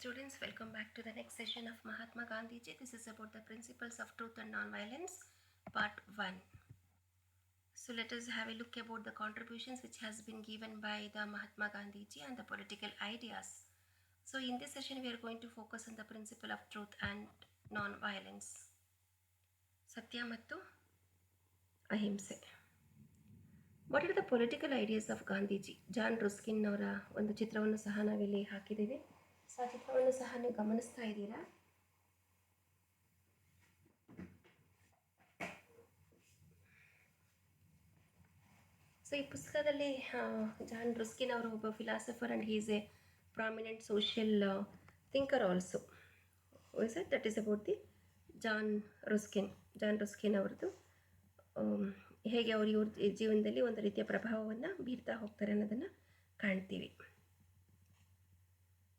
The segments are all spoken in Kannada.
students, welcome back to the next session of Mahatma Gandhi Ji. This is about the principles of truth and non-violence, part 1. So let us have a look about the contributions which has been given by the Mahatma Gandhi Ji and the political ideas. So in this session we are going to focus on the principle of truth and non-violence. Satya ಮತ್ತು ಅಹಿಂಸೆ. What are the political ideas of Gandhiji? John Ruskin ಅವರ ಒಂದು ಚಿತ್ರವನ್ನು ಸಹ ನಾವಿಲ್ಲಿ ಹಾಕಿದ್ದೀವಿ. ಸೊ ಆ ಚಿತ್ರವನ್ನು ಸಹ ನೀವು ಗಮನಿಸ್ತಾ ಇದ್ದೀರಾ? ಸೊ ಈ ಪುಸ್ತಕದಲ್ಲಿ ಜಾನ್ ರುಸ್ಕಿನ್ ಅವರು ಒಬ್ಬ philosopher and he is a prominent social thinker also. Is it that is about the John Ruskin ಅವ್ರದ್ದು ಹೇಗೆ ಅವರು ಇವ್ರ ಜೀವನದಲ್ಲಿ ಒಂದು ರೀತಿಯ ಪ್ರಭಾವವನ್ನು ಬೀರ್ತಾ ಹೋಗ್ತಾರೆ ಅನ್ನೋದನ್ನು ಕಾಣ್ತೀವಿ.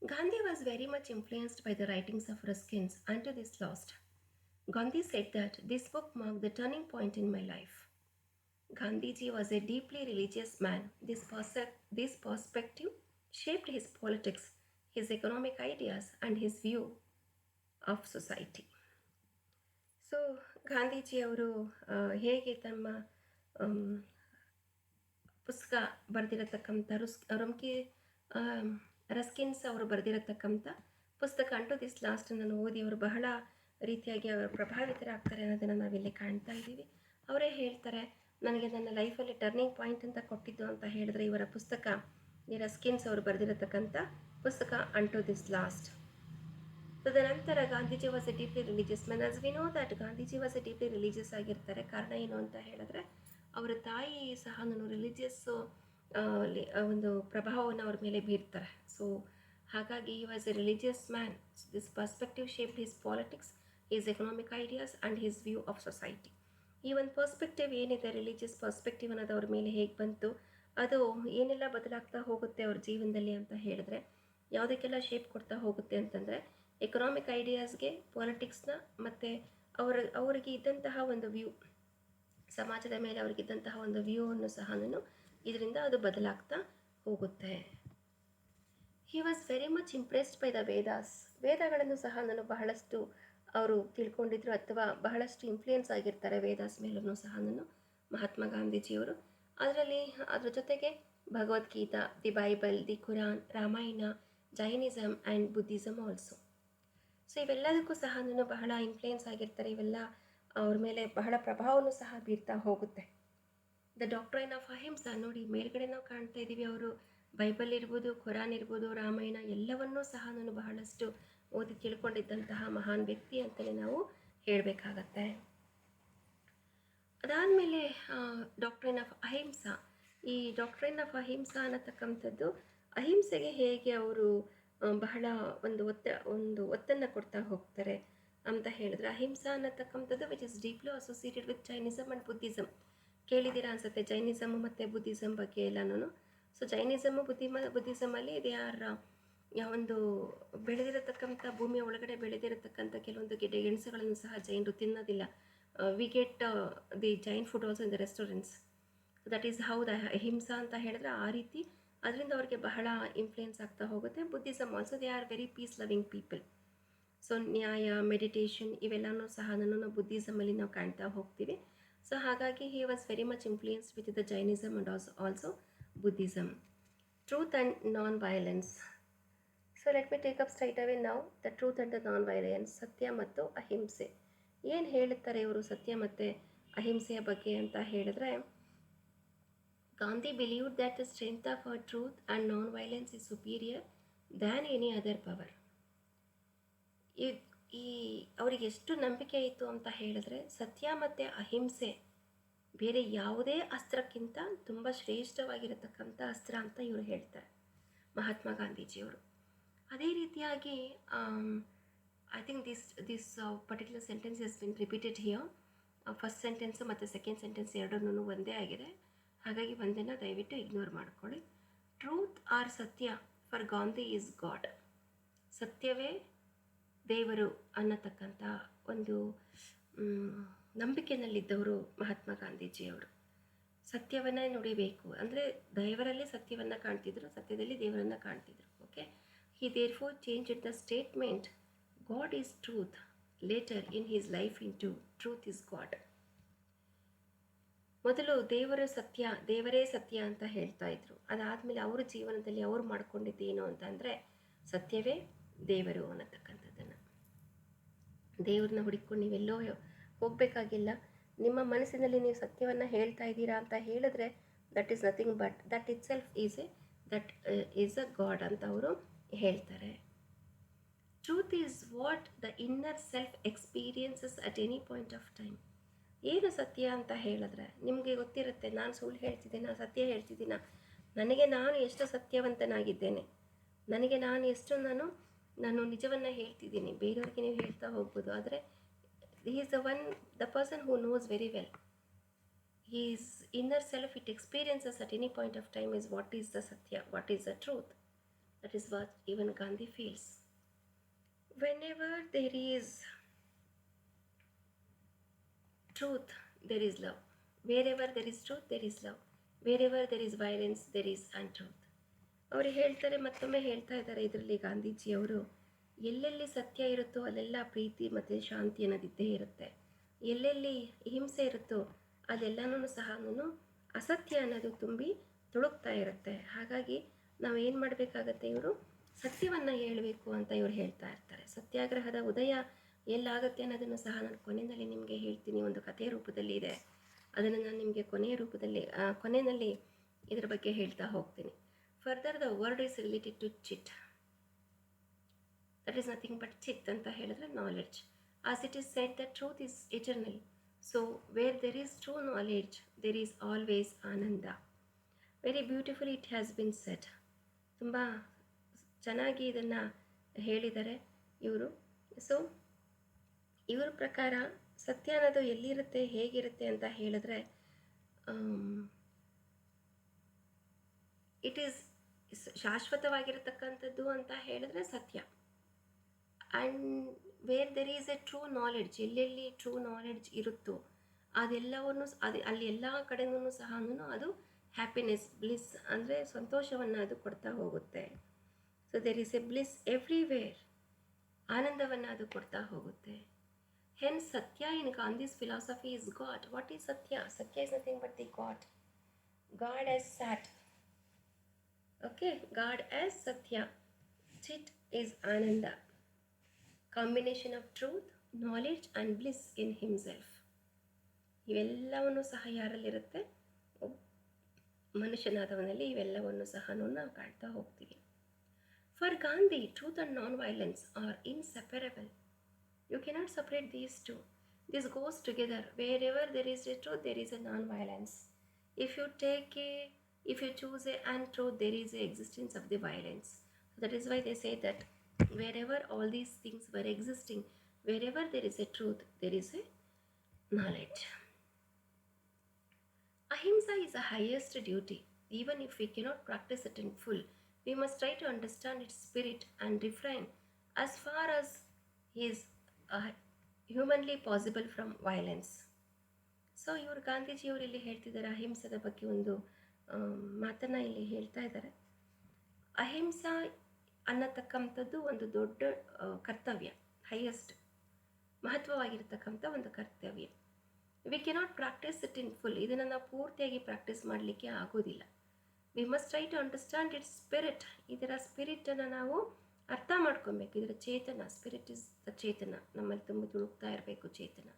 Gandhi was very much influenced by the writings of Ruskin until this lost. Gandhi said that this book marked the turning point in my life. Gandhiji was a deeply religious man. This perspective shaped his politics, his economic ideas, and his view of society. So Gandhiji ಅವರು ಹೇಗೆ ತಮ್ಮ ಪುಸ್ತಕ ಬರೆದಿರತಕ್ಕಂಥ ರಸ್ಕಿನ್ಸ್ ಅವರು ಬರೆದಿರತಕ್ಕಂಥ ಪುಸ್ತಕ ಅಂಟು ದಿಸ್ ಲಾಸ್ಟನ್ನು ಓದಿ ಅವರು ಬಹಳ ರೀತಿಯಾಗಿ ಅವರು ಪ್ರಭಾವಿತರಾಗ್ತಾರೆ ಅನ್ನೋದನ್ನು ನಾವಿಲ್ಲಿ ಕಾಣ್ತಾ ಇದ್ದೀವಿ. ಅವರೇ ಹೇಳ್ತಾರೆ, ನನಗೆ ನನ್ನ ಲೈಫಲ್ಲಿ ಟರ್ನಿಂಗ್ ಪಾಯಿಂಟ್ ಅಂತ ಕೊಟ್ಟಿದ್ದು ಅಂತ ಹೇಳಿದ್ರೆ ಇವರ ಪುಸ್ತಕ, ಈ ರಸ್ಕಿನ್ಸ್ ಅವರು ಬರೆದಿರತಕ್ಕಂಥ ಪುಸ್ತಕ ಅಂಟು ದಿಸ್ ಲಾಸ್ಟ್. ತದನಂತರ Gandhiji was A deeply religious man. As we know that Gandhiji was A deeply religious ಆಗಿರ್ತಾರೆ. ಕಾರಣ ಏನು ಅಂತ ಹೇಳಿದ್ರೆ ಅವರ ತಾಯಿ ಸಹ ರಿಲಿಜಿಯಸ್ಸು ಒಂದು ಪ್ರಭಾವವನ್ನು ಅವ್ರ ಮೇಲೆ ಬೀರ್ತಾರೆ. ಸೊ ಹಾಗಾಗಿ ಈ was A religious man. This perspective shaped his politics, his economic ideas and his view of society. ಈ ಒಂದು ಪರ್ಸ್ಪೆಕ್ಟಿವ್ ಏನಿದೆ, ರಿಲಿಜಿಯಸ್ ಪರ್ಸ್ಪೆಕ್ಟಿವ್ ಅನ್ನೋದು ಅವ್ರ ಮೇಲೆ ಹೇಗೆ ಬಂತು, ಅದು ಏನೆಲ್ಲ ಬದಲಾಗ್ತಾ ಹೋಗುತ್ತೆ ಅವ್ರ ಜೀವನದಲ್ಲಿ ಅಂತ ಹೇಳಿದ್ರೆ, ಯಾವುದಕ್ಕೆಲ್ಲ ಶೇಪ್ ಕೊಡ್ತಾ ಹೋಗುತ್ತೆ ಅಂತಂದರೆ ಎಕನಾಮಿಕ್ ಐಡಿಯಾಸ್ಗೆ, ಪಾಲಿಟಿಕ್ಸ್ನ, ಮತ್ತು ಅವರಿಗೆ ಇದ್ದಂತಹ ಒಂದು ವ್ಯೂ, ಸಮಾಜದ ಮೇಲೆ ಅವ್ರಿಗಿದ್ದಂತಹ ಒಂದು ವ್ಯೂವನ್ನು ಸಹ ಇದರಿಂದ ಅದು ಬದಲಾಗ್ತಾ ಹೋಗುತ್ತೆ. ಹಿ was very much impressed by the Vedas. ವೇದಗಳನ್ನು ಸಹ ಬಹಳಷ್ಟು ಅವರು ತಿಳ್ಕೊಂಡಿದ್ರು ಅಥವಾ ಬಹಳಷ್ಟು ಇನ್ಫ್ಲೂಯೆನ್ಸ್ ಆಗಿರ್ತಾರೆ ವೇದಾಸ್ ಮೇಲೂ ಸಹ ಮಹಾತ್ಮ ಗಾಂಧೀಜಿಯವರು. ಅದ್ರ ಜೊತೆಗೆ Bhagavad Gita, the Bible, the Quran, Ramayana, Jainism and Buddhism also. So ಇವೆಲ್ಲದಕ್ಕೂ ಸಹ ಬಹಳ ಇನ್ಫ್ಲೂಯೆನ್ಸ್ ಆಗಿರ್ತಾರೆ. ಇವೆಲ್ಲ ಅವ್ರ ಮೇಲೆ ಬಹಳ ಪ್ರಭಾವನೂ ಸಹ ಬೀರ್ತಾ ಹೋಗುತ್ತೆ. ದ ಡಾಕ್ಟ್ರೈನ್ ಆಫ್ ಅಹಿಂಸಾ ನೋಡಿ, ಮೇಲ್ಗಡೆ ನಾವು ಕಾಣ್ತಾ ಇದ್ದೀವಿ, ಅವರು ಬೈಬಲ್ ಇರ್ಬೋದು, ಖುರಾನ್ ಇರ್ಬೋದು, ರಾಮಾಯಣ ಎಲ್ಲವನ್ನೂ ಸಹ ಬಹಳಷ್ಟು ಓದಿ ತಿಳ್ಕೊಂಡಿದ್ದಂತಹ ಮಹಾನ್ ವ್ಯಕ್ತಿ ಅಂತಲೇ ನಾವು ಹೇಳಬೇಕಾಗತ್ತೆ. ಅದಾದಮೇಲೆ ಡಾಕ್ಟ್ರೈನ್ ಆಫ್ ಅಹಿಂಸಾ. ಈ ಡಾಕ್ಟ್ರೈನ್ ಆಫ್ ಅಹಿಂಸಾ ಅನ್ನತಕ್ಕಂಥದ್ದು ಅಹಿಂಸೆಗೆ ಹೇಗೆ ಅವರು ಬಹಳ ಒಂದು ಒತ್ತನ್ನು ಕೊಡ್ತಾ ಹೋಗ್ತಾರೆ ಅಂತ ಹೇಳಿದ್ರೆ, ಅಹಿಂಸಾ ಅನ್ನತಕ್ಕಂಥದ್ದು which is deeply associated with Jainism and Buddhism. ಕೇಳಿದ್ದೀರಾ ಅನ್ಸುತ್ತೆ ಜೈನಿಸಮ್ ಮತ್ತು ಬುದ್ಧಿಸಮ್ ಬಗ್ಗೆ ಎಲ್ಲನೂ. ಸೊ ಜೈನಿಸಮ್ಮು ಬುದ್ಧಿಸಮಲ್ಲಿ ದೇ ಆರ್ ಒಂದು ಬೆಳೆದಿರತಕ್ಕಂಥ ಭೂಮಿಯ ಒಳಗಡೆ ಬೆಳೆದಿರತಕ್ಕಂಥ ಕೆಲವೊಂದು ಗೆಣಸುಗಳನ್ನು ಸಹ ಜೈನರು ತಿನ್ನೋದಿಲ್ಲ. We get the Jain food also in the restaurants. That is how the ahimsa ಅಂತ ಹೇಳಿದ್ರೆ ಆ ರೀತಿ ಅದರಿಂದ ಅವ್ರಿಗೆ ಬಹಳ ಇನ್ಫ್ಲೂಯೆನ್ಸ್ ಆಗ್ತಾ ಹೋಗುತ್ತೆ. Buddhism also they are very peace loving people. So ನ್ಯಾಯ, ಮೆಡಿಟೇಷನ್ ಇವೆಲ್ಲನೂ ಸಹ ನಾವು ಬುದ್ಧಿಸಮಲ್ಲಿ ನಾವು ಕಾಣ್ತಾ ಹೋಗ್ತೀವಿ. ಸೊ ಹಾಗಾಗಿ he was very much influenced with the Jainism and also Buddhism. Truth and non violence. So let me take up straight away now the truth and the non violence. ಸತ್ಯ ಮತ್ತು ಅಹಿಂಸೆ. ಏನು ಹೇಳುತ್ತಾರೆ ಇವರು ಸತ್ಯ ಮತ್ತು ಅಹಿಂಸೆಯ ಬಗ್ಗೆ ಅಂತ ಹೇಳಿದ್ರೆ, Gandhi believed that the strength of our truth and non violence is superior than any other power. ಅವರಿಗೆ ಎಷ್ಟು ನಂಬಿಕೆ ಇತ್ತು ಅಂತ ಹೇಳಿದ್ರೆ, ಸತ್ಯ ಮತ್ತು ಅಹಿಂಸೆ ಬೇರೆ ಯಾವುದೇ ಅಸ್ತ್ರಕ್ಕಿಂತ ತುಂಬ ಶ್ರೇಷ್ಠವಾಗಿರತಕ್ಕಂಥ ಅಸ್ತ್ರ ಅಂತ ಇವರು ಹೇಳ್ತಾರೆ ಮಹಾತ್ಮ ಗಾಂಧೀಜಿಯವರು. ಅದೇ ರೀತಿಯಾಗಿ I think this particular sentence has been repeated here. First sentence ಮತ್ತು ಸೆಕೆಂಡ್ ಸೆಂಟೆನ್ಸ್ ಎರಡನ್ನೂ ಒಂದೇ ಆಗಿದೆ, ಹಾಗಾಗಿ ಒಂದನ್ನು ದಯವಿಟ್ಟು ಇಗ್ನೋರ್ ಮಾಡ್ಕೊಳ್ಳಿ. ಟ್ರೂತ್ ಆರ್ ಸತ್ಯ ಫಾರ್ ಗಾಂಧಿ ಈಸ್ ಗಾಡ್. ಸತ್ಯವೇ ದೇವರು ಅನ್ನತಕ್ಕಂಥ ಒಂದು ನಂಬಿಕೆಯಲ್ಲಿದ್ದವರು ಮಹಾತ್ಮ ಗಾಂಧೀಜಿಯವರು. ಸತ್ಯವನ್ನೇ ನುಡಿಬೇಕು ಅಂದರೆ ದೇವರಲ್ಲಿ ಸತ್ಯವನ್ನು ಕಾಣ್ತಿದ್ರು, ಸತ್ಯದಲ್ಲಿ ದೇವರನ್ನು ಕಾಣ್ತಿದ್ರು. Okay, He therefore changed the statement, God is truth, later in his life into truth is God. ಮೊದಲು ದೇವರೇ ಸತ್ಯ ಅಂತ ಹೇಳ್ತಾ ಇದ್ರು. ಅದಾದಮೇಲೆ ಅವ್ರ ಜೀವನದಲ್ಲಿ ಅವ್ರು ಮಾಡ್ಕೊಂಡಿದ್ದೇನು ಅಂತಂದರೆ ಸತ್ಯವೇ ದೇವರು ಅನ್ನತಕ್ಕಂಥದ್ದನ್ನು. ದೇವ್ರನ್ನ ಹುಡುಕೊಂಡು ನೀವೆಲ್ಲೋ ಹೋಗಬೇಕಾಗಿಲ್ಲ. ನಿಮ್ಮ ಮನಸ್ಸಿನಲ್ಲಿ ನೀವು ಸತ್ಯವನ್ನು ಹೇಳ್ತಾ ಇದ್ದೀರಾ ಅಂತ ಹೇಳಿದ್ರೆ that is nothing but that it self is a god ಅಂತ ಅವರು ಹೇಳ್ತಾರೆ. Truth is what the inner self experiences at any point of time. ಏನು ಸತ್ಯ ಅಂತ ಹೇಳಿದ್ರೆ ನಿಮಗೆ ಗೊತ್ತಿರುತ್ತೆ, ನಾನು ಸುಳ್ಳು ಹೇಳ್ತಿದ್ದೀನ, ಸತ್ಯ ಹೇಳ್ತಿದ್ದೀನ, ನನಗೆ ನಾನು ಎಷ್ಟು ಸತ್ಯವಂತನಾಗಿದ್ದೇನೆ, ನನಗೆ ನಾನು ಎಷ್ಟು ನಾನು ನಿಜವನ್ನು ಹೇಳ್ತಿದ್ದೀನಿ. ಬೇರೆಯವ್ರಿಗೆ ನೀವು ಹೇಳ್ತಾ ಹೋಗ್ಬೋದು, ಆದರೆ he is the person who knows very well. His inner self it experiences at any point of time is what is the satya, what is the truth. That is what even Gandhi feels. Whenever there is truth, there is love. Wherever there is truth, there is love. Wherever there is violence, there is untruth. ಅವರು ಹೇಳ್ತಾರೆ, ಮತ್ತೊಮ್ಮೆ ಹೇಳ್ತಾ ಇದ್ದಾರೆ ಇದರಲ್ಲಿ ಗಾಂಧೀಜಿಯವರು, ಎಲ್ಲೆಲ್ಲಿ ಸತ್ಯ ಇರುತ್ತೋ ಅಲ್ಲೆಲ್ಲ ಪ್ರೀತಿ ಮತ್ತು ಶಾಂತಿ ಅನ್ನೋದಿದ್ದೇ ಇರುತ್ತೆ. ಎಲ್ಲೆಲ್ಲಿ ಹಿಂಸೆ ಇರುತ್ತೋ ಅಲ್ಲೆಲ್ಲನೂ ಸಹ ಅಸತ್ಯ ಅನ್ನೋದು ತುಂಬಿ ತುಳುಕ್ತಾ ಇರುತ್ತೆ. ಹಾಗಾಗಿ ನಾವು ಏನು ಮಾಡಬೇಕಾಗತ್ತೆ, ಇವರು ಸತ್ಯವನ್ನು ಹೇಳಬೇಕು ಅಂತ ಇವರು ಹೇಳ್ತಾ ಇರ್ತಾರೆ. ಸತ್ಯಾಗ್ರಹದ ಉದಯ ಎಲ್ಲಾಗುತ್ತೆ ಅನ್ನೋದನ್ನು ಸಹ ನಾನು ಕೊನೆಯಲ್ಲಿ ನಿಮಗೆ ಹೇಳ್ತೀನಿ. ಒಂದು ಕಥೆಯ ರೂಪದಲ್ಲಿ ಇದೆ, ಅದನ್ನು ನಾನು ನಿಮಗೆ ಕೊನೆಯಲ್ಲಿ ಇದರ ಬಗ್ಗೆ ಹೇಳ್ತಾ ಹೋಗ್ತೀನಿ. Further the word is related to chit. That is nothing but chit ಅಂತ ಹೇಳಿದ್ರೆ knowledge. As it is said the truth is eternal. So where there is true knowledge there is always ananda. Very beautiful it has been said. ತುಂಬ ಚೆನ್ನಾಗಿ ಇದನ್ನು ಹೇಳಿದ್ದಾರೆ ಇವರು. ಸೊ ಇವ್ರ ಪ್ರಕಾರ ಸತ್ಯ ಅನ್ನೋದು ಎಲ್ಲಿರುತ್ತೆ, ಹೇಗಿರುತ್ತೆ ಅಂತ ಹೇಳಿದ್ರೆ ಇಟ್ ಈಸ್ ಶಾಶ್ವತವಾಗಿರತಕ್ಕಂಥದ್ದು ಅಂತ ಹೇಳಿದ್ರೆ ಸತ್ಯ. And where there is A true knowledge, ಎಲ್ಲೆಲ್ಲಿ ಟ್ರೂ ನಾಲೆಡ್ಜ್ ಇರುತ್ತೋ ಅದೆಲ್ಲವನ್ನು ಅಲ್ಲಿ ಎಲ್ಲ ಕಡೆನೂ ಸಹ ಅದು ಹ್ಯಾಪಿನೆಸ್, ಬ್ಲಿಸ್ ಅಂದರೆ ಸಂತೋಷವನ್ನು ಅದು ಕೊಡ್ತಾ ಹೋಗುತ್ತೆ. So there is A bliss everywhere, ಆನಂದವನ್ನು ಅದು ಕೊಡ್ತಾ ಹೋಗುತ್ತೆ. Hence, Satya in Gandhi's philosophy is God. What is Satya? Satya is nothing but the God. God as Sat. Okay, God as Satya. Chit is Ananda. Combination of truth, knowledge and bliss in himself. ಇವೆಲ್ಲವನ್ನು ಸಹ ಯಾರಲ್ಲಿರುತ್ತೆ, ಮನುಷ್ಯನಾದವನಲ್ಲಿ ಇವೆಲ್ಲವನ್ನು ಸಹ ನಾವು ಕಾಣ್ತಾ ಹೋಗ್ತೀವಿ. For Gandhi, truth and non-violence are inseparable. You cannot separate these two. This goes together. Wherever there is a truth, there is a non-violence. If you choose a untruth, there is a existence of the violence. So that is why they say that wherever all these things were existing, wherever there is a truth, there is a knowledge. Ahimsa is the highest duty. Even if we cannot practice it in full, we must try to understand its spirit and refrain as far as is humanly possible from violence. So ಇವರು ಗಾಂಧೀಜಿಯವರು ಇಲ್ಲಿ ಹೇಳ್ತಿದ್ದಾರೆ ಅಹಿಂಸದ ಬಗ್ಗೆ ಒಂದು ಮಾತನ್ನು ಇಲ್ಲಿ ಹೇಳ್ತಾ ಇದ್ದಾರೆ. ಅಹಿಂಸಾ ಅನ್ನತಕ್ಕಂಥದ್ದು ಒಂದು ದೊಡ್ಡ ಕರ್ತವ್ಯ, ಹೈಯೆಸ್ಟ್ ಮಹತ್ವವಾಗಿರ್ತಕ್ಕಂಥ ಒಂದು ಕರ್ತವ್ಯ. We cannot practise it in full. ಇದನ್ನು ನಾವು ಪೂರ್ತಿಯಾಗಿ ಪ್ರಾಕ್ಟೀಸ್ ಮಾಡಲಿಕ್ಕೆ ಆಗೋದಿಲ್ಲ. We must try to understand its spirit. ಇದರ ಸ್ಪಿರಿಟನ್ನು ನಾವು ಅರ್ಥ ಮಾಡ್ಕೊಬೇಕು. ಇದರ ಚೇತನ, ಸ್ಪಿರಿಟ್ ಇಸ್ ದ ಚೇತನ, ನಮ್ಮಲ್ಲಿ ತುಂಬ ತುಳುಕ್ತಾ ಇರಬೇಕು ಚೇತನ.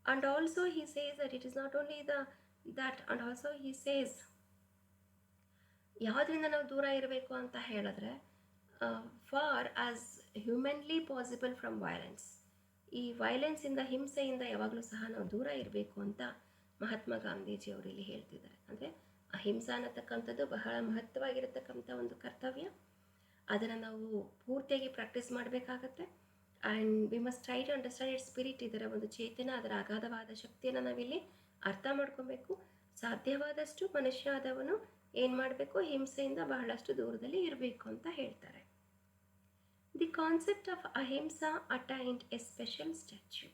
And also he says that it is not only that and also he says ಯಾವುದರಿಂದ ನಾವು ದೂರ ಇರಬೇಕು ಅಂತ ಹೇಳಿದ್ರೆ for as humanly possible from violence. ಈ ವೈಲೆನ್ಸಿಂದ, ಹಿಂಸೆಯಿಂದ ಯಾವಾಗಲೂ ಸಹ ನಾವು ದೂರ ಇರಬೇಕು ಅಂತ ಮಹಾತ್ಮ ಗಾಂಧೀಜಿಯವರು ಇಲ್ಲಿ ಹೇಳ್ತಿದ್ದಾರೆ. ಅಂದರೆ ಅಹಿಂಸಾ ಅನ್ನತಕ್ಕಂಥದ್ದು ಬಹಳ ಮಹತ್ವವಾಗಿರತಕ್ಕಂಥ ಒಂದು ಕರ್ತವ್ಯ. ಅದನ್ನು ನಾವು ಪೂರ್ತಿಯಾಗಿ ಪ್ರಾಕ್ಟೀಸ್ ಮಾಡಬೇಕಾಗತ್ತೆ. And we must try to understand it spirit. ಇದರ ಒಂದು ಚೇತನ, ಅದರ ಅಗಾಧವಾದ ಶಕ್ತಿಯನ್ನು ನಾವಿಲ್ಲಿ ಅರ್ಥ ಮಾಡ್ಕೊಬೇಕು. ಸಾಧ್ಯವಾದಷ್ಟು ಮನುಷ್ಯ ಆದವನು ಏನು ಮಾಡಬೇಕು, ಹಿಂಸೆಯಿಂದ ಬಹಳಷ್ಟು ದೂರದಲ್ಲಿ ಇರಬೇಕು ಅಂತ ಹೇಳ್ತಾರೆ. The concept of ahimsa attained a special statue.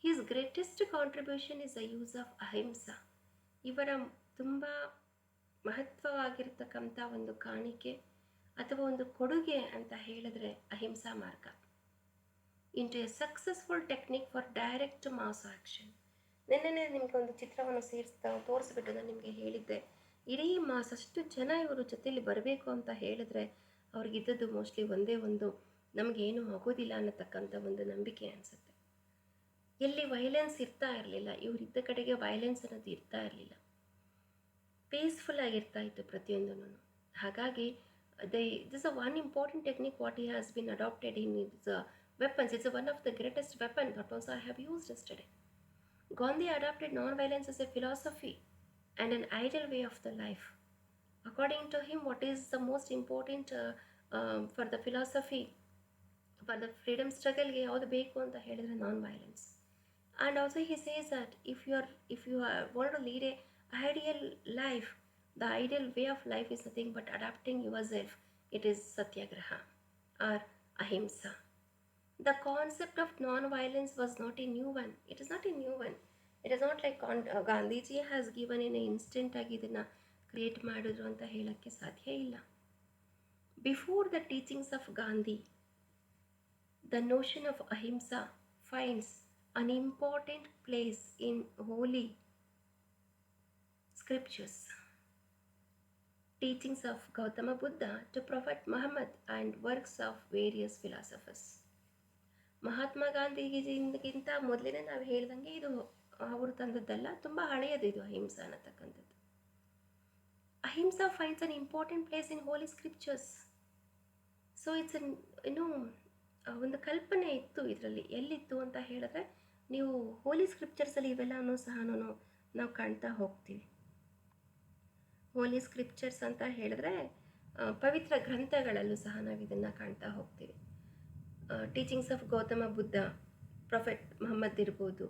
His greatest contribution is the use of ahimsa. ಇವರ ತುಂಬ ಮಹತ್ವವಾಗಿರ್ತಕ್ಕಂಥ ಒಂದು ಕಾಣಿಕೆ ಅಥವಾ ಒಂದು ಕೊಡುಗೆ ಅಂತ ಹೇಳಿದ್ರೆ ahimsa marga into a successful technique for direct mass action. ನಿನ್ನೆ ನಿಮಗೆ ಒಂದು ಚಿತ್ರವನ್ನು ತೋರಿಸ್ಬಿಟ್ಟು ನಾನು ನಿಮಗೆ ಹೇಳಿದ್ದೆ, ಇಡೀ ಮಾಸಷ್ಟು ಜನ ಇವರು ಜೊತೆಯಲ್ಲಿ ಬರಬೇಕು ಅಂತ ಹೇಳಿದ್ರೆ ಅವ್ರಿಗಿದ್ದದ್ದು ಮೋಸ್ಟ್ಲಿ ಒಂದೇ ಒಂದು, ನಮಗೇನು ಆಗೋದಿಲ್ಲ ಅನ್ನತಕ್ಕಂಥ ಒಂದು ನಂಬಿಕೆ ಅನಿಸುತ್ತೆ. ಎಲ್ಲಿ ವೈಲೆನ್ಸ್ ಇರ್ತಾ ಇರಲಿಲ್ಲ, ಇವರಿದ್ದ ಕಡೆಗೆ ವೈಲೆನ್ಸ್ ಅನ್ನೋದು ಇರ್ತಾ ಇರಲಿಲ್ಲ, ಪೀಸ್ಫುಲ್ ಆಗಿರ್ತಾ ಇತ್ತು ಪ್ರತಿಯೊಂದೂ. ಹಾಗಾಗಿ this a one important technique what he has been adapted in its weapons. It's one of the greatest weapon that also I have used yesterday. Gandhi adopted non-violence as a philosophy and an ideal way of the life. According to him, what is the most important for the philosophy, for the freedom struggle ಗೆ ಯಾವುದು ಬೇಕು ಅಂತ ಹೇಳಿದ್ರೆ non-violence. And also he says that if you want to lead a ideal life, the ideal way of life is nothing but adapting yourself. It is satyagraha or ahimsa. The concept of non-violence was not a new one. It is not a new one. It is not like Gandhiji has given in an instant ಆಗಿ ಇದನ್ನು ಕ್ರಿಯೇಟ್ ಮಾಡಿದ್ರು ಅಂತ ಹೇಳೋಕ್ಕೆ ಸಾಧ್ಯ ಇಲ್ಲ. Before the teachings of Gandhi, the notion of ahimsa finds an important place in holy scriptures. Teachings of Gautama Buddha to Prophet Muhammad and works of various philosophers. Mahatma ಗಾಂಧಿಗಿಂತ ಮೊದಲೇ ನಾವು ಹೇಳ್ದಂಗೆ ಇದು ಅವರು ತಂದದ್ದಲ್ಲ, ತುಂಬ ಹಳೆಯದು ಇದು ಅಹಿಂಸಾ ಅನ್ನತಕ್ಕಂಥದ್ದು. Ahimsa finds an important place in holy scriptures. So it's ಒಂದು ಕಲ್ಪನೆ ಇತ್ತು ಇದರಲ್ಲಿ. ಎಲ್ಲಿತ್ತು ಅಂತ ಹೇಳಿದ್ರೆ ನೀವು ಹೋಲಿ ಸ್ಕ್ರಿಪ್ಚರ್ಸಲ್ಲಿ ಇವೆಲ್ಲನೂ ಸಹ ನಾವು ಕಾಣ್ತಾ ಹೋಗ್ತೀವಿ. ಹೋಲಿ ಸ್ಕ್ರಿಪ್ಚರ್ಸ್ ಅಂತ ಹೇಳಿದ್ರೆ ಪವಿತ್ರ ಗ್ರಂಥಗಳಲ್ಲೂ ಸಹ ನಾವು ಇದನ್ನು ಕಾಣ್ತಾ ಹೋಗ್ತೀವಿ. Teachings of Gautama Buddha, prophet Mohammed ಇರ್ಬೋದು,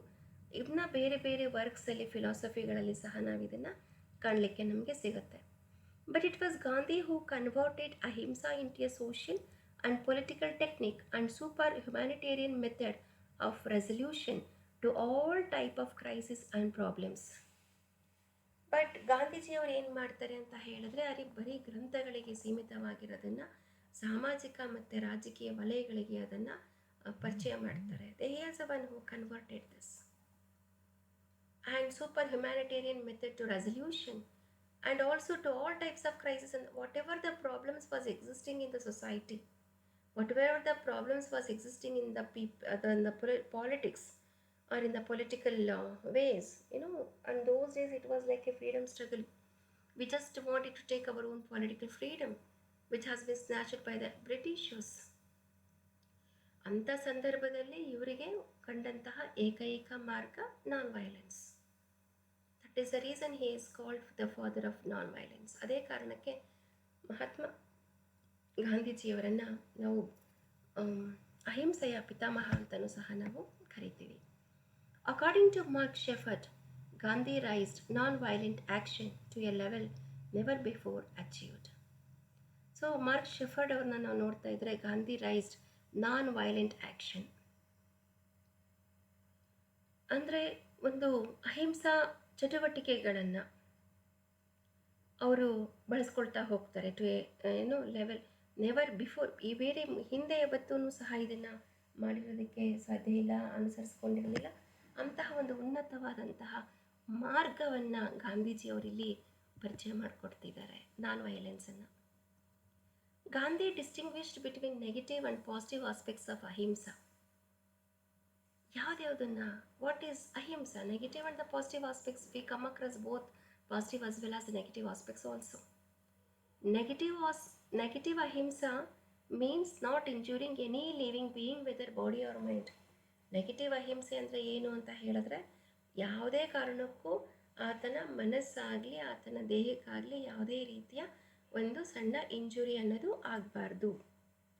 ಇದನ್ನ ಬೇರೆ ಬೇರೆ ವರ್ಕ್ಸಲ್ಲಿ ಫಿಲಾಸಫಿಗಳಲ್ಲಿ ಸಹ ನಾವು ಇದನ್ನು ಕಾಣಲಿಕ್ಕೆ ನಮಗೆ ಸಿಗುತ್ತೆ. But it was Gandhi who converted ahimsa into a social and political technique and super humanitarian method of resolution to all type of crisis and problems. But ಗಾಂಧೀಜಿಯವರು ಏನು ಮಾಡ್ತಾರೆ ಅಂತ ಹೇಳಿದ್ರೆ ಬರೀ ಗ್ರಂಥಗಳಿಗೆ ಸೀಮಿತವಾಗಿರೋದನ್ನು ಸಾಮಾಜಿಕ ಮತ್ತು ರಾಜಕೀಯ ವಲಯಗಳಿಗೆ ಅದನ್ನು ಪರಿಚಯ ಮಾಡ್ತಾರೆ. They is a one who converted this and super humanitarian method to resolution and also to all types of crisis and whatever the problems was existing in the society, whatever the problems was existing in the politics or in the political ways, and those days it was like a freedom struggle. We just wanted to take our own political freedom, which has been snatched by the Britishers. ಅಂಥ ಸಂದರ್ಭದಲ್ಲಿ ಇವರಿಗೆ ಕಂಡಂತಹ ಏಕೈಕ ಮಾರ್ಗ non violence. That is the reason he is called the father of non violence. ಅದೇ ಕಾರಣಕ್ಕೆ ಮಹಾತ್ಮ ಗಾಂಧೀಜಿಯವರನ್ನು ನಾವು ಅಹಿಂಸೆಯ ಪಿತಾಮಹ ಅಂತಲೂ ಸಹ ನಾವು ಕರಿತೀವಿ. According to Mark Shepard, Gandhi raised non-violent action to a level never before achieved. So Mark Shepard ಅವ್ರನ್ನ ನಾವು ನೋಡ್ತಾ ಇದ್ರೆ ಗಾಂಧಿ ರೈಸ್ಡ್ ನಾನ್-ವೈಲೆಂಟ್ ಆ್ಯಕ್ಷನ್ ಅಂದರೆ ಒಂದು ಅಹಿಂಸಾ ಚಟುವಟಿಕೆಗಳನ್ನು ಅವರು ಬಳಸ್ಕೊಳ್ತಾ ಹೋಗ್ತಾರೆ ಟು ಲೆವೆಲ್ ನೆವರ್ ಬಿಫೋರ್. ಈ ಬೇರೆ ಹಿಂದೆ ಯಾವತ್ತೂ ಸಹ ಇದನ್ನು ಮಾಡಿರೋದಕ್ಕೆ ಸಾಧ್ಯ ಇಲ್ಲ, ಅನುಸರಿಸ್ಕೊಂಡಿರಲಿಲ್ಲ. ಅಂತಹ ಒಂದು ಉನ್ನತವಾದಂತಹ ಮಾರ್ಗವನ್ನು ಗಾಂಧೀಜಿಯವರಿಲ್ಲಿ ಪರಿಚಯ ಮಾಡಿಕೊಡ್ತಿದ್ದಾರೆ, ನಾನ್ ವೈಲೆನ್ಸನ್ನು. Gandhi distinguished between negative and positive aspects of ahimsa. ಯಾವುದ್ಯಾವುದನ್ನು, what is ahimsa? Negative and the positive aspects we come across both positive as well as the negative aspects also. Negative ahimsa means not injuring any living being whether body or mind. Negative ಅಹಿಂಸೆ ಅಂದರೆ ಏನು ಅಂತ ಹೇಳಿದ್ರೆ ಯಾವುದೇ ಕಾರಣಕ್ಕೂ ಆತನ ಮನಸ್ಸಾಗಲಿ ಆತನ ದೇಹಕ್ಕಾಗಲಿ ಯಾವುದೇ ರೀತಿಯ ಒಂದು ಸಣ್ಣ ಇಂಜುರಿ ಅನ್ನೋದು ಆಗಬಾರ್ದು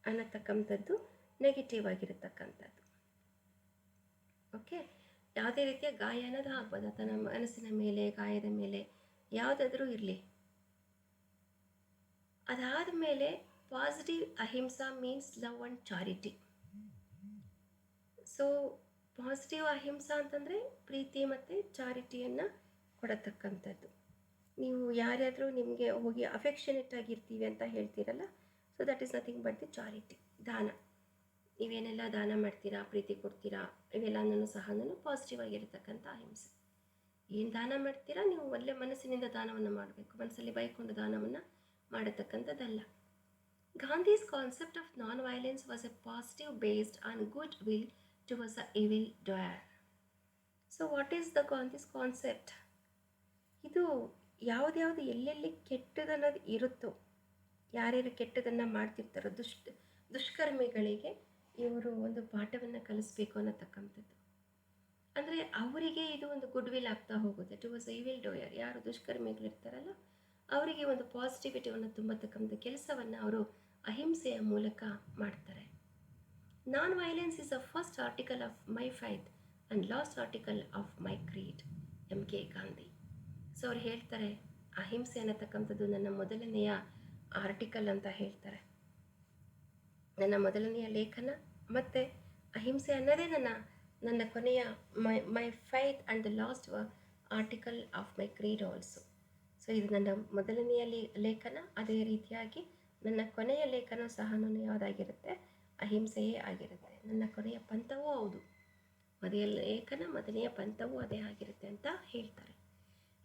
ಅನ್ನತಕ್ಕಂಥದ್ದು ನೆಗೆಟಿವ್ ಆಗಿರತಕ್ಕಂಥದ್ದು. ಓಕೆ, ಯಾವುದೇ ರೀತಿಯ ಗಾಯ ಅನ್ನೋದು ಆಗ್ಬೋದು, ಆತನ ಮನಸ್ಸಿನ ಮೇಲೆ, ಗಾಯದ ಮೇಲೆ ಯಾವುದಾದ್ರೂ ಇರಲಿ. ಅದಾದ ಮೇಲೆ positive ahimsa means love and charity. So positive ahimsa ಅಂತಂದರೆ ಪ್ರೀತಿ ಮತ್ತು ಚಾರಿಟಿಯನ್ನು ಕೊಡತಕ್ಕಂಥದ್ದು. ನೀವು ಯಾರ್ಯಾದರೂ ನಿಮಗೆ ಹೋಗಿ ಅಫೆಕ್ಷನೇಟ್ ಆಗಿರ್ತೀವಿ ಅಂತ ಹೇಳ್ತೀರಲ್ಲ, so that is nothing but the charity, ದಾನ. ನೀವೇನೆಲ್ಲ ದಾನ ಮಾಡ್ತೀರಾ, ಪ್ರೀತಿ ಕೊಡ್ತೀರಾ, ಇವೆಲ್ಲನೂ ಸಹ ಪಾಸಿಟಿವ್ ಆಗಿರತಕ್ಕಂಥ ಅಹಿಂಸೆ. ಏನು ದಾನ ಮಾಡ್ತೀರಾ ನೀವು ಒಳ್ಳೆ ಮನಸ್ಸಿನಿಂದ ದಾನವನ್ನು ಮಾಡಬೇಕು, ಮನಸ್ಸಲ್ಲಿ ಬೈಕೊಂಡು ದಾನವನ್ನು ಮಾಡತಕ್ಕಂಥದ್ದಲ್ಲ. Gandhi's concept of non-violence was a positive based on goodwill towards the evil doer. So what is the Gandhi's concept? ಇದು ಯಾವುದ್ಯಾವುದು ಎಲ್ಲೆಲ್ಲಿ ಕೆಟ್ಟದನ್ನೋದು ಇರುತ್ತೋ, ಯಾರ್ಯಾರು ಕೆಟ್ಟದನ್ನು ಮಾಡ್ತಿರ್ತಾರೋ ದುಷ್ಕರ್ಮಿಗಳಿಗೆ ಇವರು ಒಂದು ಪಾಠವನ್ನು ಕಲಿಸ್ಬೇಕು ಅನ್ನತಕ್ಕಂಥದ್ದು. ಅಂದರೆ ಅವರಿಗೆ ಇದು ಒಂದು ಗುಡ್ ವಿಲ್ ಆಗ್ತಾ ಹೋಗುತ್ತೆ ಟುವರ್ಡ್ಸ್ ಈವಿಲ್ ಡೋಯರ್. ಯಾರು ದುಷ್ಕರ್ಮಿಗಳಿರ್ತಾರಲ್ಲ ಅವರಿಗೆ ಒಂದು ಪಾಸಿಟಿವಿಟಿಯನ್ನು ತುಂಬತಕ್ಕಂಥ ಕೆಲಸವನ್ನು ಅವರು ಅಹಿಂಸೆಯ ಮೂಲಕ ಮಾಡ್ತಾರೆ. Non violence is the first article of my faith and last article of my Creed, MK Gandhi. So ಅವ್ರು ಹೇಳ್ತಾರೆ ಅಹಿಂಸೆ ಅನ್ನತಕ್ಕಂಥದ್ದು ನನ್ನ ಮೊದಲನೆಯ ಆರ್ಟಿಕಲ್ ಅಂತ ಹೇಳ್ತಾರೆ, ನನ್ನ ಮೊದಲನೆಯ ಲೇಖನ, ಮತ್ತು ಅಹಿಂಸೆ ಅನ್ನೋದೇ ನನ್ನ ಕೊನೆಯ my faith and the last article of my creed also. So ಇದು ನನ್ನ ಮೊದಲನೆಯ ಲೇಖನ, ಅದೇ ರೀತಿಯಾಗಿ ನನ್ನ ಕೊನೆಯ ಲೇಖನ ಸಹ ಯಾವುದಾಗಿರುತ್ತೆ, ಅಹಿಂಸೆಯೇ ಆಗಿರುತ್ತೆ. ನನ್ನ ಕೊನೆಯ ಪಂಥವೂ ಹೌದು, ಮೊದಲ ಲೇಖನ ಮೊದಲನೆಯ ಪಂಥವೂ ಅದೇ ಆಗಿರುತ್ತೆ ಅಂತ ಹೇಳ್ತಾರೆ.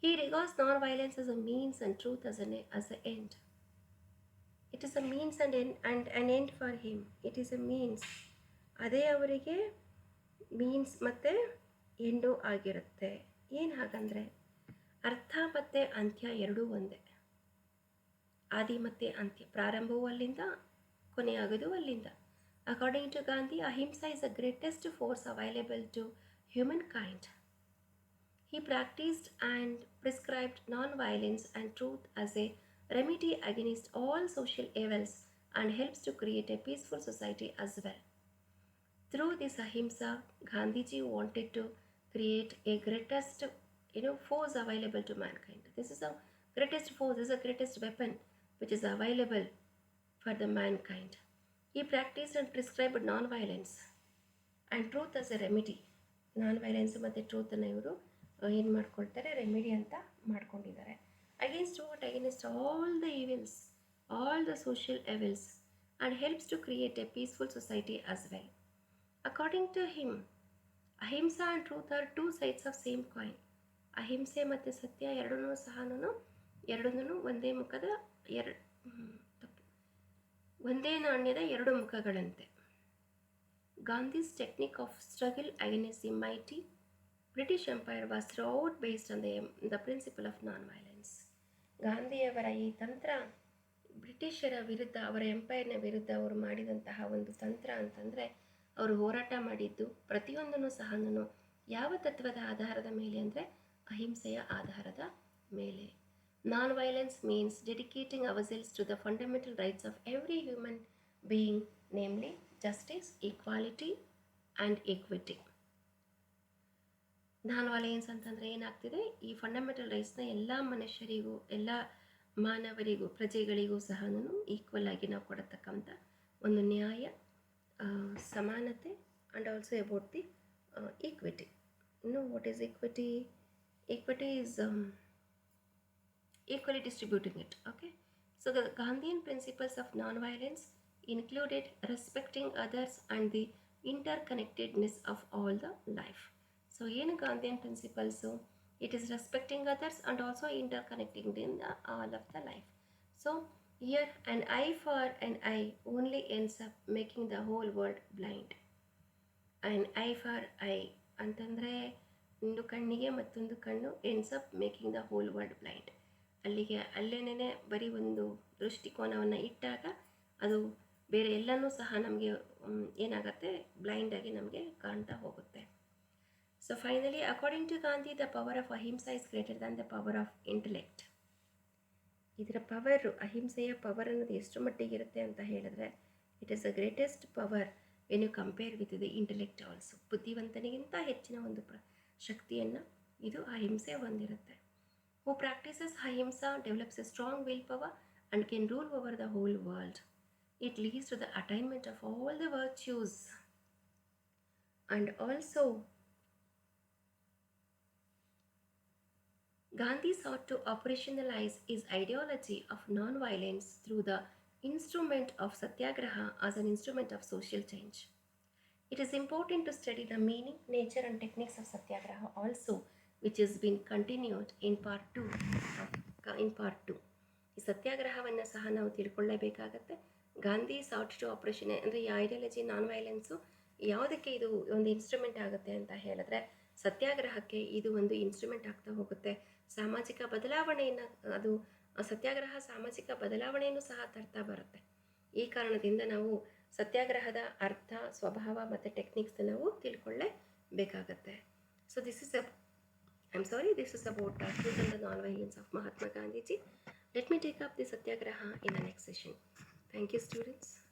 He regards non-violence as a means and truth as an end. It is a means and an end for him. It is a means. ಅದೇ ಅವರಿಗೆ ಮೀನ್ಸ್ ಮತ್ತು ಎಂಡು ಆಗಿರುತ್ತೆ. ಏನು ಹಾಗಂದರೆ ಅರ್ಥ ಮತ್ತು ಅಂತ್ಯ ಎರಡೂ ಒಂದೇ. ಆದಿ ಮತ್ತು ಅಂತ್ಯ, ಪ್ರಾರಂಭವೂ ಅಲ್ಲಿಂದ, ಕೊನೆಯಾಗೋದು ಅಲ್ಲಿಂದ. According to Gandhi, ahimsa is the greatest force available to humankind. He practiced and prescribed non-violence and truth as a remedy against all social evils and helps to create a peaceful society as well. Through this ahimsa, Gandhiji wanted to create a greatest force available to mankind. This is the greatest force, this is the greatest weapon which is available for the mankind. He practiced and prescribed non-violence and truth as a remedy. Non-violence ಮತ್ತು ಟ್ರೂತನ್ನು ಇವರು ಏನು ಮಾಡ್ಕೊಳ್ತಾರೆ, ರೆಮಿಡಿ ಅಂತ ಮಾಡ್ಕೊಂಡಿದ್ದಾರೆ. Against what? Against all the evils, all the social evils, and helps to create a peaceful society as well. According to him, ahimsa and truth are two sides of same coin. ಅಹಿಂಸೆ ಮತ್ತು ಸತ್ಯ ಎರಡನ್ನೂ ಒಂದೇ ಮುಖದ ಒಂದೇ ನಾಣ್ಯದ ಎರಡು ಮುಖಗಳಂತೆ. Gandhi's technique of struggle against the mighty British empire was throughout based on the principle of non violence. ಗಾಂಧಿಯವರ ಈ ತಂತ್ರ ಬ್ರಿಟಿಷರ ವಿರುದ್ಧ, ಅವರ ಎಂಪೈರ್ನ ವಿರುದ್ಧ ಅವರು ಮಾಡಿದಂತಹ ಒಂದು ತಂತ್ರ ಅಂತಂದರೆ, ಅವರು ಹೋರಾಟ ಮಾಡಿದ್ದು ಪ್ರತಿಯೊಂದನ್ನು ಸಹ ಯಾವ ತತ್ವದ ಆಧಾರದ ಮೇಲೆ ಅಂದರೆ ಅಹಿಂಸೆಯ ಆಧಾರದ ಮೇಲೆ. Non-violence means dedicating ourselves to the fundamental rights of every human being, namely justice, equality and equity. Non-violence ಅಂತಂದರೆ ಏನಾಗ್ತಿದೆ, ಈ ಫಂಡಮೆಂಟಲ್ ರೈಟ್ಸ್ನ ಎಲ್ಲ ಮನುಷ್ಯರಿಗೂ, ಎಲ್ಲ ಮಾನವರಿಗೂ, ಪ್ರಜೆಗಳಿಗೂ ಸಹ ಈಕ್ವಲ್ ಆಗಿ ನಾವು ಕೊಡತಕ್ಕಂಥ ಒಂದು ನ್ಯಾಯ, ಸಮಾನತೆ, and also about the equity. What is equity? Equity is equally distributing it. Okay, so the Gandhian principles of non-violence included respecting others and the interconnectedness of all the life. So ಏನು Gandhian principles? It is respecting others and also interconnecting in all of the life. So here an eye for an eye only ends up making the whole world blind. An eye for eye ಅಂತಂದರೆ ಒಂದು ಕಣ್ಣಿಗೆ ಮತ್ತೊಂದು ಕಣ್ಣು ends up making the whole world blind. ಅಲ್ಲೇನೇ ಬರೀ ಒಂದು ದೃಷ್ಟಿಕೋನವನ್ನು ಇಟ್ಟಾಗ ಅದು ಬೇರೆ ಎಲ್ಲನೂ ಸಹ ನಮಗೆ ಏನಾಗುತ್ತೆ, ಬ್ಲೈಂಡಾಗಿ ನಮಗೆ ಕಾಣ್ತಾ ಹೋಗುತ್ತೆ. So finally, according to Gandhi, the power of ahimsa is greater than the power of intellect. ಇದರ ಪವರು, ಅಹಿಂಸೆಯ ಪವರ್ ಅನ್ನೋದು ಎಷ್ಟು ಮಟ್ಟಿಗಿರುತ್ತೆ ಅಂತ ಹೇಳಿದ್ರೆ, it is the greatest power when you compare with the intellect also. ಬುದ್ಧಿವಂತನಿಗಿಂತ ಹೆಚ್ಚಿನ ಒಂದು ಶಕ್ತಿಯನ್ನು ಇದು ಅಹಿಂಸೆ ಹೊಂದಿರುತ್ತೆ. Who practices ahimsa develops a strong willpower and can rule over the whole world. It leads to the attainment of all the virtues. And also, Gandhi sought to operationalize his ideology of non-violence through the instrument of Satyagraha as an instrument of social change. It is important to study the meaning, nature, and techniques of Satyagraha also, which has been continued in part 2. ಈ ಸತ್ಯಾಗ್ರಹವನ್ನು ಸಹ ನಾವು ತಿಳ್ಕೊಳ್ಳೇಬೇಕಾಗತ್ತೆ. ಗಾಂಧಿ ಸಾಟ್ ಟು ಆಪರೇಷನ್ ಅಂದರೆ ಈ ಐಡಿಯಾಲಜಿ ನಾನ್ ವೈಲೆನ್ಸು ಯಾವುದಕ್ಕೆ ಇದು ಒಂದು ಇನ್ಸ್ಟ್ರೂಮೆಂಟ್ ಆಗುತ್ತೆ ಅಂತ ಹೇಳಿದ್ರೆ ಸತ್ಯಾಗ್ರಹಕ್ಕೆ ಇದು ಒಂದು ಇನ್ಸ್ಟ್ರೂಮೆಂಟ್ ಆಗ್ತಾ ಹೋಗುತ್ತೆ. ಸಾಮಾಜಿಕ ಬದಲಾವಣೆಯನ್ನು ಅದು ಸತ್ಯಾಗ್ರಹ ಸಾಮಾಜಿಕ ಬದಲಾವಣೆಯನ್ನು ಸಹ ತರ್ತಾ ಬರುತ್ತೆ. ಈ ಕಾರಣದಿಂದ ನಾವು ಸತ್ಯಾಗ್ರಹದ ಅರ್ಥ, ಸ್ವಭಾವ ಮತ್ತು ಟೆಕ್ನಿಕ್ಸ್ನ ನಾವು ತಿಳ್ಕೊಳ್ಳೇಬೇಕಾಗತ್ತೆ. So this is about truth and the non-violence of Mahatma Gandhiji. Let me take up the Satyagraha in the next session. Thank you, students.